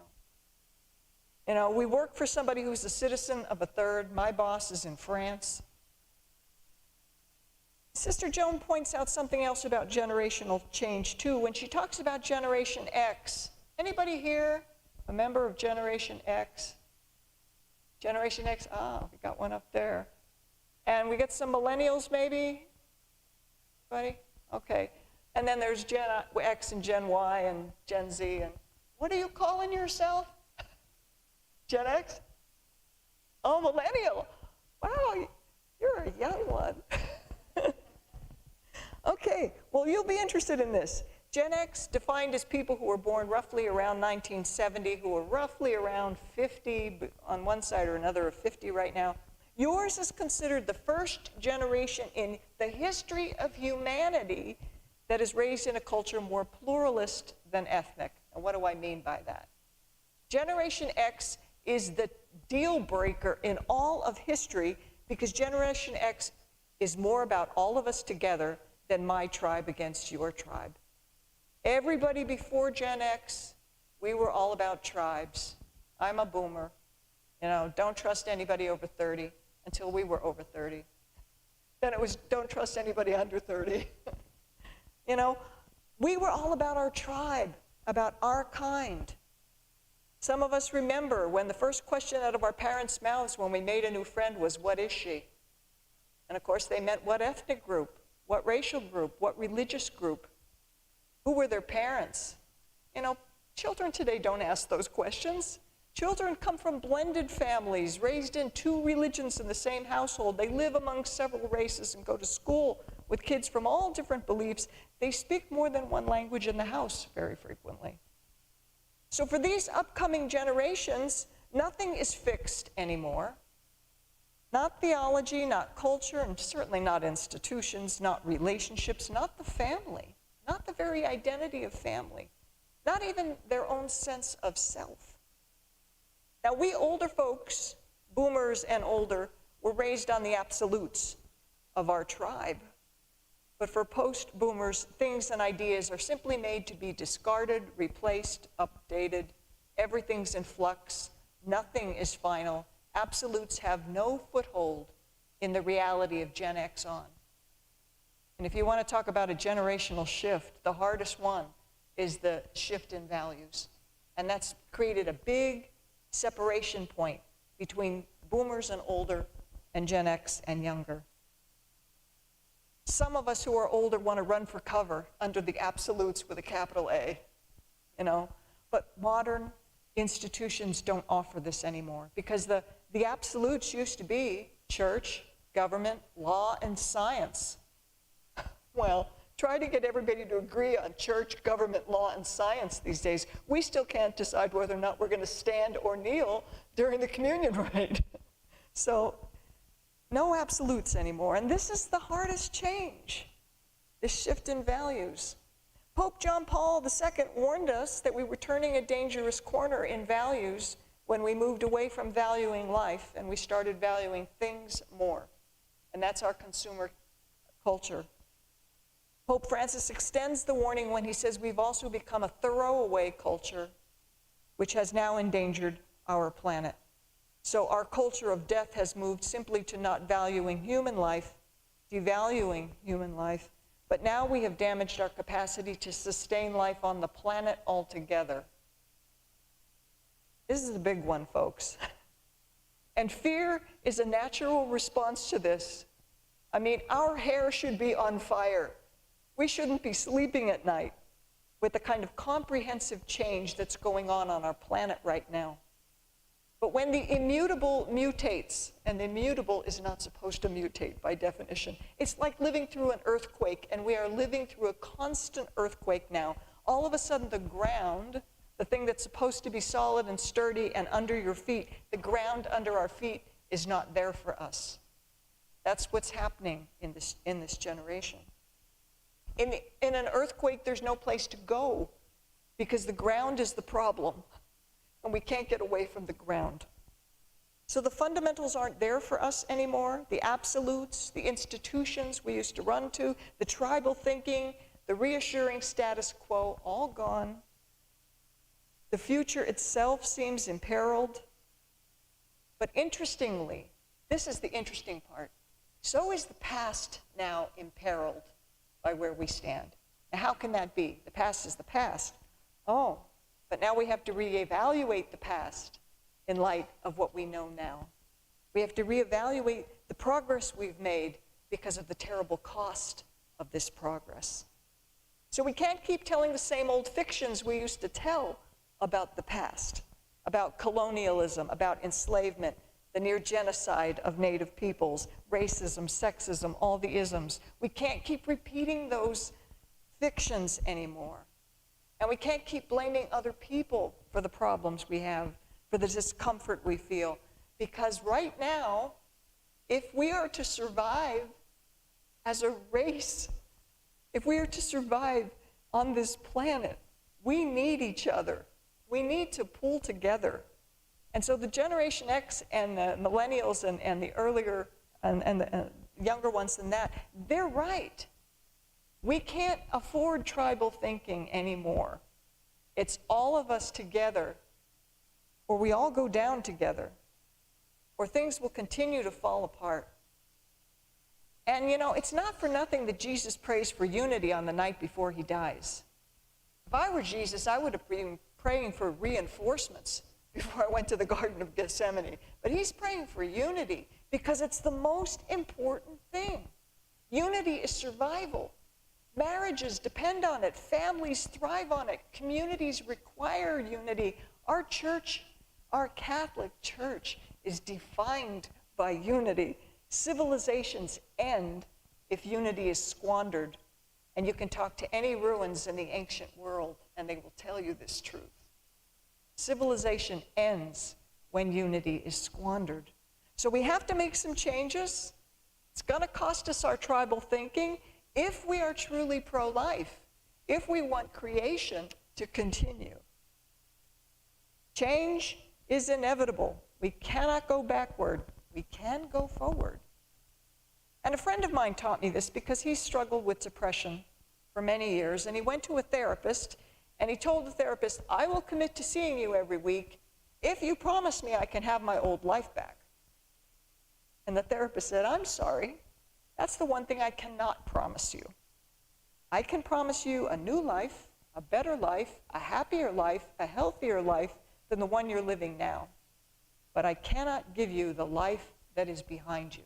You know, we work for somebody who's a citizen of a third. My boss is in France. Sister Joan points out something else about generational change too when she talks about Generation X. Anybody here a member of Generation X? Generation X, we got one up there. And we get some millennials maybe? Anybody? Okay. And then there's Gen X and Gen Y and Gen Z. And what are you calling yourself? Gen X? Oh, millennial. Wow, you're a young one. Okay, well, you'll be interested in this. Gen X, defined as people who were born roughly around 1970, who are roughly around 50, on one side or another of 50 right now. Yours is considered the first generation in the history of humanity that is raised in a culture more pluralist than ethnic. And what do I mean by that? Generation X is the deal breaker in all of history because Generation X is more about all of us together than my tribe against your tribe. Everybody before Gen X, we were all about tribes. I'm a boomer. Don't trust anybody over 30 until we were over 30. Then it was don't trust anybody under 30. We were all about our tribe, about our kind. Some of us remember when the first question out of our parents' mouths when we made a new friend was, what is she? And of course they meant what ethnic group, what racial group, what religious group, who were their parents? Children today don't ask those questions. Children come from blended families, raised in 2 religions in the same household. They live among several races and go to school with kids from all different beliefs. They speak more than one language in the house very frequently. So for these upcoming generations, nothing is fixed anymore. Not theology, not culture, and certainly not institutions, not relationships, not the family, not the very identity of family, not even their own sense of self. Now, we older folks, boomers and older, were raised on the absolutes of our tribe. But for post-boomers, things and ideas are simply made to be discarded, replaced, updated. Everything's in flux. Nothing is final. Absolutes have no foothold in the reality of Gen X on. And if you want to talk about a generational shift, the hardest one is the shift in values. And that's created a big separation point between boomers and older and Gen X and younger. Some of us who are older want to run for cover under the absolutes with a capital A, but modern institutions don't offer this anymore because the absolutes used to be church, government, law, and science. Well, try to get everybody to agree on church, government, law, and science these days. We still can't decide whether or not we're going to stand or kneel during the communion rite. So, no absolutes anymore. And this is the hardest change, this shift in values. Pope John Paul II warned us that we were turning a dangerous corner in values when we moved away from valuing life and we started valuing things more. And that's our consumer culture. Pope Francis extends the warning when he says we've also become a throwaway culture, which has now endangered our planet. So our culture of death has moved simply to not valuing human life, devaluing human life, but now we have damaged our capacity to sustain life on the planet altogether. This is a big one, folks. And fear is a natural response to this. Our hair should be on fire. We shouldn't be sleeping at night with the kind of comprehensive change that's going on our planet right now. But when the immutable mutates, and the immutable is not supposed to mutate by definition, it's like living through an earthquake, and we are living through a constant earthquake now. All of a sudden the ground, the thing that's supposed to be solid and sturdy and under your feet, the ground under our feet is not there for us. That's what's happening in this generation. In an earthquake, there's no place to go because the ground is the problem, and we can't get away from the ground. So the fundamentals aren't there for us anymore. The absolutes, the institutions we used to run to, the tribal thinking, the reassuring status quo, all gone. The future itself seems imperiled. But interestingly, this is the interesting part, so is the past now imperiled by where we stand. Now, how can that be? The past is the past. Oh, but now we have to reevaluate the past in light of what we know now. We have to reevaluate the progress we've made because of the terrible cost of this progress. So we can't keep telling the same old fictions we used to tell about the past, about colonialism, about enslavement, the near genocide of Native peoples, racism, sexism, all the isms. We can't keep repeating those fictions anymore. And we can't keep blaming other people for the problems we have, for the discomfort we feel. Because right now, if we are to survive as a race, if we are to survive on this planet, we need each other. We need to pull together. And so the Generation X and the millennials and the earlier and the younger ones than that, they're right. We can't afford tribal thinking anymore. It's all of us together, or we all go down together, or things will continue to fall apart. And you know, it's not for nothing that Jesus prays for unity on the night before he dies. If I were Jesus, I would have been praying for reinforcements before I went to the Garden of Gethsemane. But he's praying for unity because it's the most important thing. Unity is survival. Marriages depend on it. Families thrive on it. Communities require unity. Our church, our Catholic Church, is defined by unity. Civilizations end if unity is squandered. And you can talk to any ruins in the ancient world, and they will tell you this truth. Civilization ends when unity is squandered. So we have to make some changes. It's going to cost us our tribal thinking if we are truly pro-life, if we want creation to continue. Change is inevitable. We cannot go backward. We can go forward. And a friend of mine taught me this because he struggled with depression for many years, and he went to a therapist, and he told the therapist, I will commit to seeing you every week if you promise me I can have my old life back. And the therapist said, I'm sorry, that's the one thing I cannot promise you. I can promise you a new life, a better life, a happier life, a healthier life than the one you're living now. But I cannot give you the life that is behind you.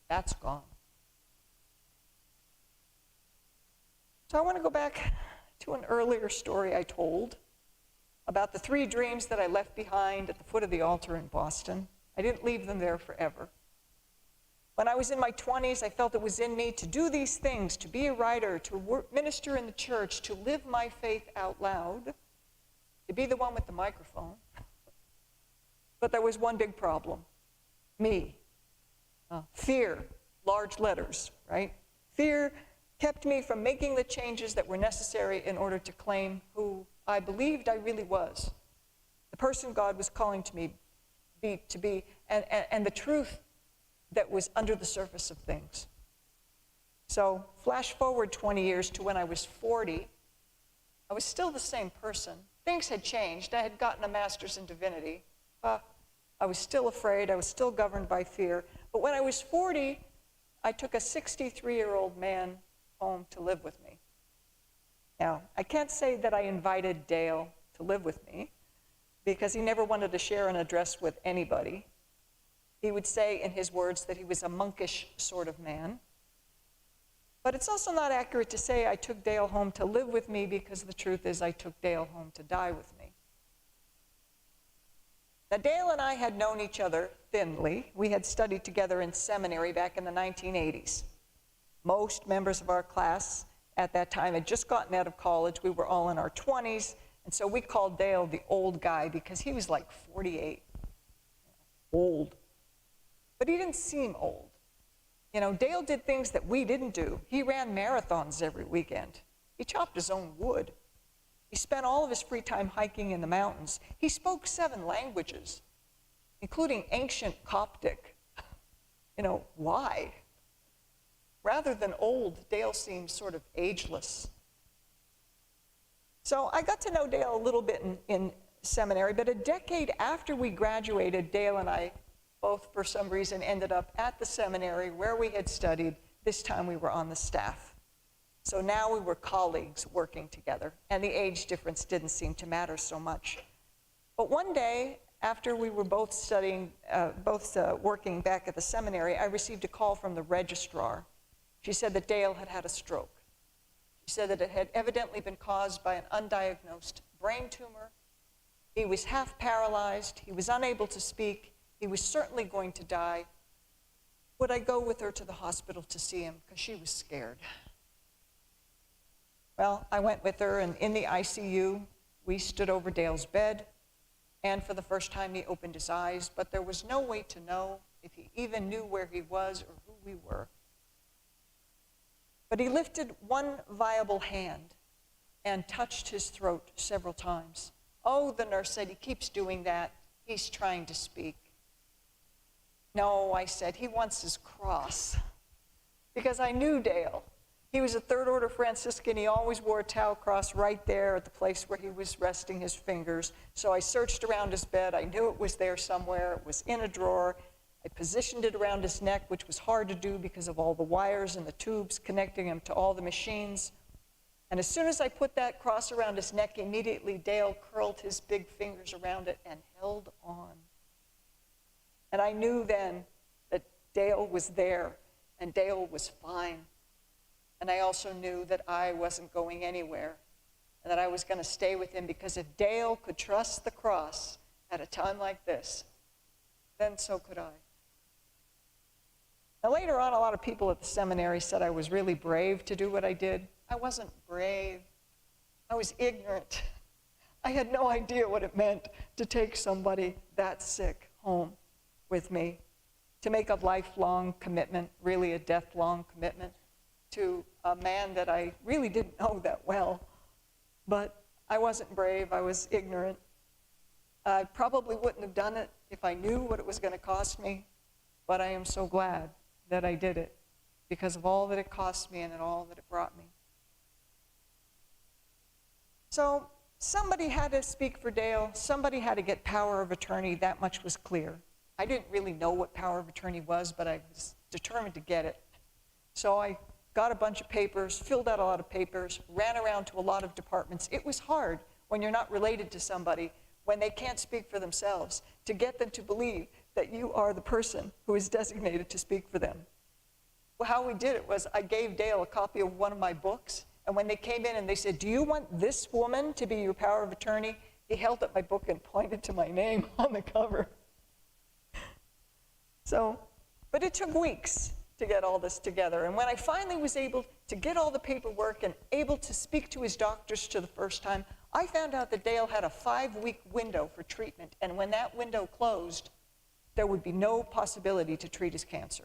That's gone. So I want to go back to an earlier story I told about the 3 dreams that I left behind at the foot of the altar in Boston. I didn't leave them there forever. When I was in my 20s, I felt it was in me to do these things, to be a writer, to minister in the church, to live my faith out loud, to be the one with the microphone. But there was one big problem, me. Fear, large letters, right? Fear kept me from making the changes that were necessary in order to claim who I believed I really was, the person God was calling to me to be, and the truth that was under the surface of things. So flash forward 20 years to when I was 40. I was still the same person. Things had changed. I had gotten a master's in divinity. I was still afraid. I was still governed by fear. But when I was 40, I took a 63-year-old man home to live with me. Now, I can't say that I invited Dale to live with me because he never wanted to share an address with anybody. He would say in his words that he was a monkish sort of man. But it's also not accurate to say I took Dale home to live with me because the truth is I took Dale home to die with me. Now, Dale and I had known each other thinly. We had studied together in seminary back in the 1980s. Most members of our class at that time had just gotten out of college. We were all in our 20s, and so we called Dale the old guy because he was like 48. Old. But he didn't seem old. You know, Dale did things that we didn't do. He ran marathons every weekend. He chopped his own wood. He spent all of his free time hiking in the mountains. He spoke 7 languages, including ancient Coptic. You know, why? Rather than old, Dale seemed sort of ageless. So I got to know Dale a little bit in seminary, but a decade after we graduated, Dale and I both, for some reason, ended up at the seminary where we had studied. This time we were on the staff. So now we were colleagues working together, and the age difference didn't seem to matter so much. But one day, after we were both studying, working back at the seminary, I received a call from the registrar. She said that Dale had had a stroke. She said that it had evidently been caused by an undiagnosed brain tumor. He was half paralyzed. He was unable to speak. He was certainly going to die. Would I go with her to the hospital to see him? Because she was scared. Well, I went with her, and in the ICU, we stood over Dale's bed, and for the first time he opened his eyes, but there was no way to know if he even knew where he was or who we were. But he lifted one viable hand and touched his throat several times. "Oh," the nurse said, "he keeps doing that. He's trying to speak." "No," I said, "he wants his cross." Because I knew Dale. He was a third order Franciscan. He always wore a tau cross right there at the place where he was resting his fingers. So I searched around his bed. I knew it was there somewhere. It was in a drawer. I positioned it around his neck, which was hard to do because of all the wires and the tubes connecting him to all the machines. And as soon as I put that cross around his neck, immediately Dale curled his big fingers around it and held on. And I knew then that Dale was there and Dale was fine. And I also knew that I wasn't going anywhere and that I was going to stay with him, because if Dale could trust the cross at a time like this, then so could I. Now, later on, a lot of people at the seminary said I was really brave to do what I did. I wasn't brave. I was ignorant. I had no idea what it meant to take somebody that sick home with me, to make a lifelong commitment, really a death-long commitment, to a man that I really didn't know that well. But I wasn't brave. I was ignorant. I probably wouldn't have done it if I knew what it was going to cost me, but I am so glad that I did it because of all that it cost me and all that it brought me. So somebody had to speak for Dale. Somebody had to get power of attorney. That much was clear. I didn't really know what power of attorney was, but I was determined to get it. So I got a bunch of papers, filled out a lot of papers, ran around to a lot of departments. It was hard when you're not related to somebody, when they can't speak for themselves, to get them to believe that you are the person who is designated to speak for them. Well, how we did it was I gave Dale a copy of one of my books, and when they came in and they said, "Do you want this woman to be your power of attorney?" he held up my book and pointed to my name on the cover. So, but it took weeks to get all this together. And when I finally was able to get all the paperwork and able to speak to his doctors for the first time, I found out that Dale had a 5-week window for treatment. And when that window closed, there would be no possibility to treat his cancer.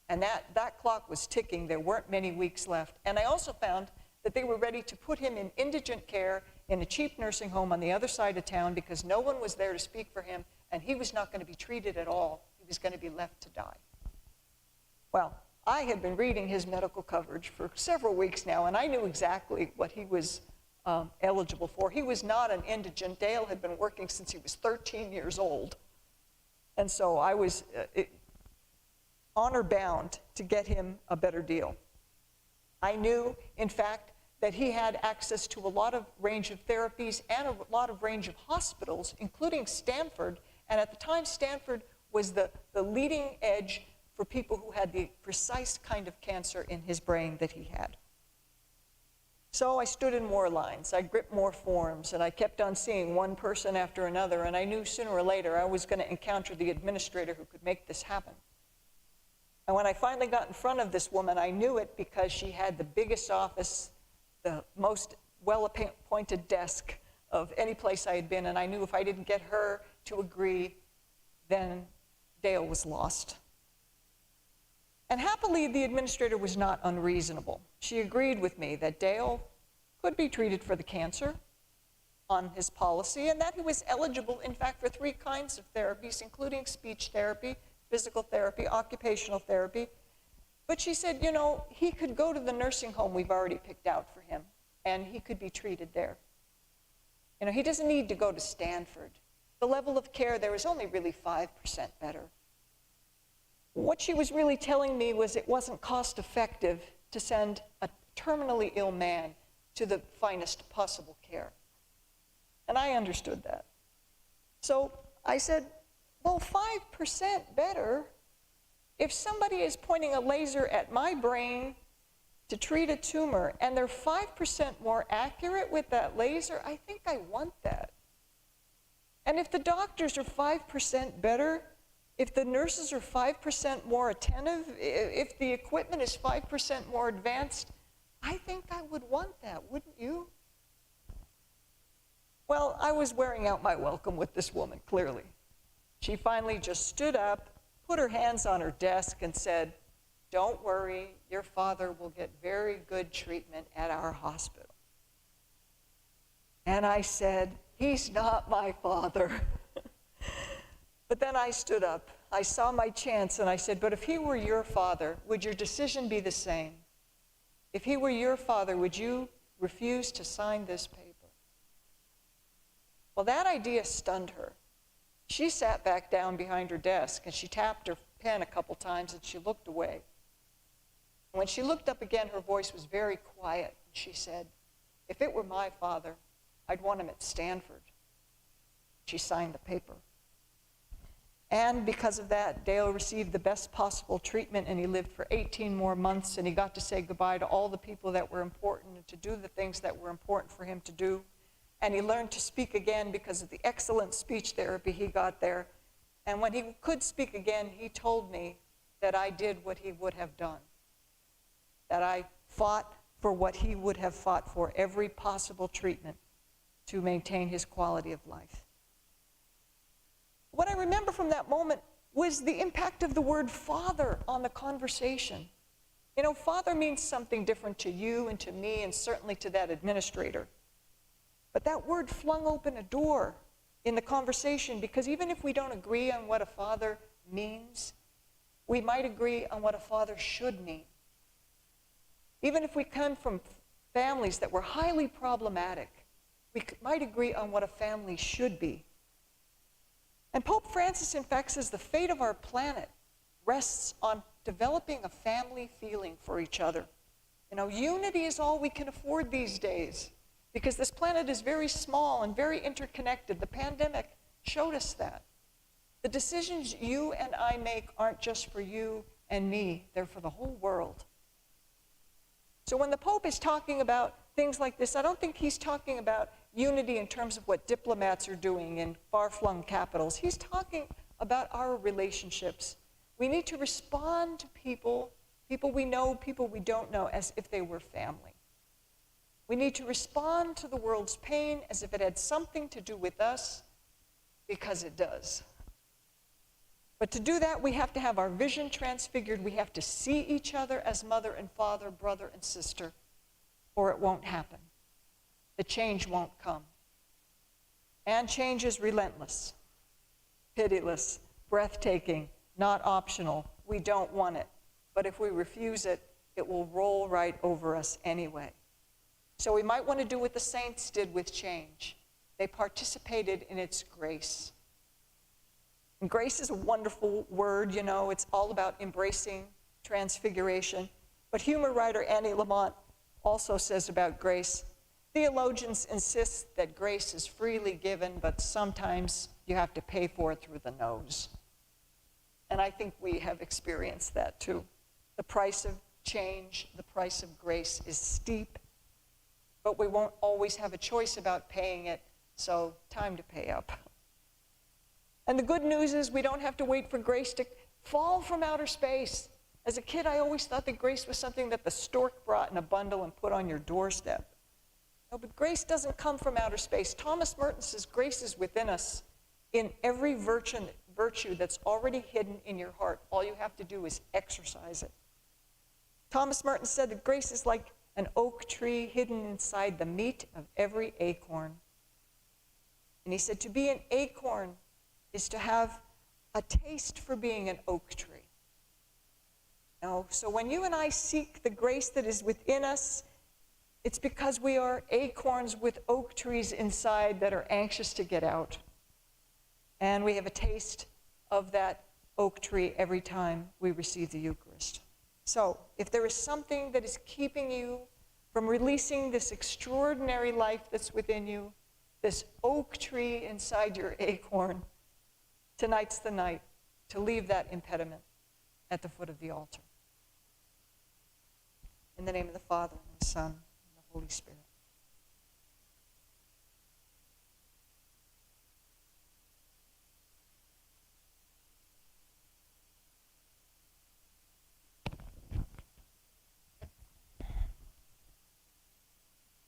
And that clock was ticking. There weren't many weeks left. And I also found that they were ready to put him in indigent care in a cheap nursing home on the other side of town because no one was there to speak for him, and he was not going to be treated at all. He was going to be left to die. Well, I had been reading his medical coverage for several weeks now, and I knew exactly what he was eligible for. He was not an indigent. Dale had been working since he was 13 years old. And so I was honor-bound to get him a better deal. I knew, in fact, that he had access to a lot of range of therapies and a lot of range of hospitals, including Stanford. And at the time, Stanford was the leading edge for people who had the precise kind of cancer in his brain that he had. So I stood in more lines, I gripped more forms, and I kept on seeing one person after another, and I knew sooner or later I was going to encounter the administrator who could make this happen. And when I finally got in front of this woman, I knew it because she had the biggest office, the most well-appointed desk of any place I had been, and I knew if I didn't get her to agree, then Dale was lost. And happily, the administrator was not unreasonable. She agreed with me that Dale could be treated for the cancer on his policy and that he was eligible, in fact, for 3 kinds of therapies, including speech therapy, physical therapy, occupational therapy. But she said, you know, he could go to the nursing home we've already picked out for him, and he could be treated there. You know, he doesn't need to go to Stanford. The level of care there is only really 5% better. What she was really telling me was it wasn't cost-effective to send a terminally ill man to the finest possible care. And I understood that. So I said, well, 5% better. If somebody is pointing a laser at my brain to treat a tumor and they're 5% more accurate with that laser, I think I want that. And if the doctors are 5% better, if the nurses are 5% more attentive, if the equipment is 5% more advanced, I think I would want that, wouldn't you? Well, I was wearing out my welcome with this woman, clearly. She finally just stood up, put her hands on her desk and said, "Don't worry, your father will get very good treatment at our hospital." And I said, He's not my father. But then I stood up. I saw my chance and I said, but if he were your father, would your decision be the same? If he were your father, would you refuse to sign this paper? Well, that idea stunned her. She sat back down behind her desk and she tapped her pen a couple times and she looked away. When she looked up again, her voice was very quiet. She said, if it were my father, I'd want him at Stanford. She signed the paper. And because of that, Dale received the best possible treatment, and he lived for 18 more months, and he got to say goodbye to all the people that were important and to do the things that were important for him to do. And he learned to speak again because of the excellent speech therapy he got there. And when he could speak again, he told me that I did what he would have done, that I fought for what he would have fought for, every possible treatment to maintain his quality of life. What I remember from that moment was the impact of the word father on the conversation. You know, father means something different to you and to me and certainly to that administrator. But that word flung open a door in the conversation, because even if we don't agree on what a father means, we might agree on what a father should mean. Even if we come from families that were highly problematic, we might agree on what a family should be. And Pope Francis, in fact, says the fate of our planet rests on developing a family feeling for each other. You know, unity is all we can afford these days, because this planet is very small and very interconnected. The pandemic showed us that. The decisions you and I make aren't just for you and me, they're for the whole world. So when the Pope is talking about things like this, I don't think he's talking about unity in terms of what diplomats are doing in far-flung capitals. He's talking about our relationships. We need to respond to people we know, people we don't know, as if they were family. We need to respond to the world's pain as if it had something to do with us, because it does. But to do that, we have to have our vision transfigured. We have to see each other as mother and father, brother and sister, or it won't happen. The change won't come. And change is relentless, pitiless, breathtaking, not optional. We don't want it. But if we refuse it, it will roll right over us anyway. So we might want to do what the saints did with change. They participated in its grace. And grace is a wonderful word, you know. It's all about embracing transfiguration. But humor writer Annie Lamont also says about grace, theologians insist that grace is freely given, but sometimes you have to pay for it through the nose. And I think we have experienced that too. The price of change, the price of grace is steep, but we won't always have a choice about paying it, so time to pay up. And the good news is we don't have to wait for grace to fall from outer space. As a kid, I always thought that grace was something that the stork brought in a bundle and put on your doorstep. No, but grace doesn't come from outer space. Thomas Merton says grace is within us in every virtue that's already hidden in your heart. All you have to do is exercise it. Thomas Merton said that grace is like an oak tree hidden inside the meat of every acorn. And he said to be an acorn is to have a taste for being an oak tree. No, so when you and I seek the grace that is within us, it's because we are acorns with oak trees inside that are anxious to get out. And we have a taste of that oak tree every time we receive the Eucharist. So if there is something that is keeping you from releasing this extraordinary life that's within you, this oak tree inside your acorn, tonight's the night to leave that impediment at the foot of the altar. In the name of the Father, and the Son, and the Holy Spirit.